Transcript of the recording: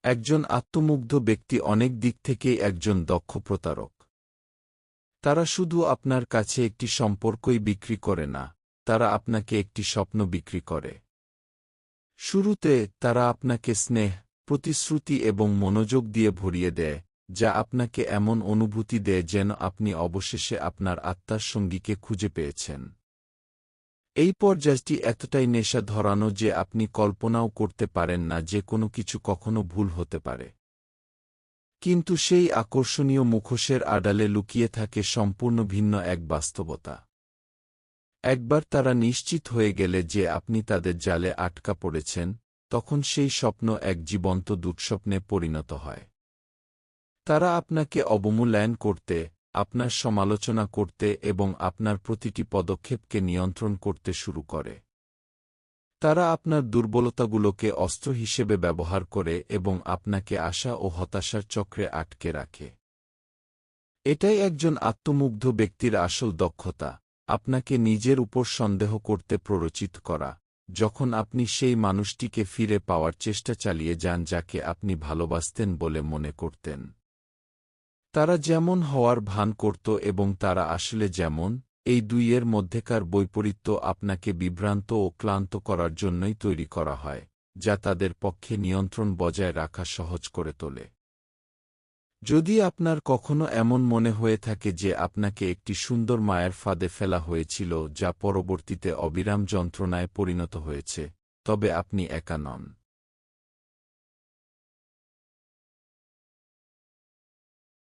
একজন আত্মমুগ্ধ ব্যক্তি অনেক দিক থেকেই একজন দক্ষ প্রতারক। তারা শুধু আপনার কাছে একটি সম্পর্কই বিক্রি করে না, তারা আপনাকে একটি স্বপ্ন বিক্রি করে। শুরুতে তারা আপনাকে স্নেহ, প্রতিশ্রুতি এবং মনোযোগ দিয়ে ভরিয়ে দেয়, যা আপনাকে এমন অনুভূতি দেয় যেন আপনি অবশেষে আপনার আত্মার সঙ্গীকে খুঁজে পেয়েছেন। এই পর্যায়টি এতটাই নেশা ধরানো যে আপনি কল্পনাও করতে পারেন না যে কোনো কিছু কখনো ভুল হতে পারে। কিন্তু সেই আকর্ষণীয় মুখোশের আড়ালে লুকিয়ে থাকে সম্পূর্ণ ভিন্ন এক বাস্তবতা। একবার তারা নিশ্চিত হয়ে গেলে যে আপনি তাদের জালে আটকা পড়েছেন, তখন সেই স্বপ্ন এক জীবন্ত দুঃস্বপ্নে পরিণত হয়। তারা আপনাকে অবমূল্যায়ন করতে, আপনার সমালোচনা করতে এবং আপনার প্রতিটি পদক্ষেপকে নিয়ন্ত্রণ করতে শুরু করে। তারা আপনার দুর্বলতাগুলোকে অস্ত্র হিসেবে ব্যবহার করে এবং আপনাকে আশা ও হতাশার চক্রে আটকে রাখে। এটাই একজন আত্মমুগ্ধ ব্যক্তির আসল দক্ষতা, আপনাকে নিজের উপর সন্দেহ করতে প্ররোচিত করা, যখন আপনি সেই মানুষটিকে ফিরে পাওয়ার চেষ্টা চালিয়ে যান যাকে আপনি ভালোবাসতেন বলে মনে করতেন। তারা যেমন হওয়ার ভান করত এবং তারা আসলে যেমন, এই দুইয়ের মধ্যেকার বৈপরীত্য আপনাকে বিভ্রান্ত ও ক্লান্ত করার জন্যই তৈরি করা হয়, যা তাদের পক্ষে নিয়ন্ত্রণ বজায় রাখা সহজ করে তোলে। যদি আপনার কখনো এমন মনে হয়ে থাকে যে আপনাকে একটি সুন্দর মায়ের ফাঁদে ফেলা হয়েছিল যা পরবর্তীতে অবিরাম যন্ত্রণায় পরিণত হয়েছে, তবে আপনি একা নন।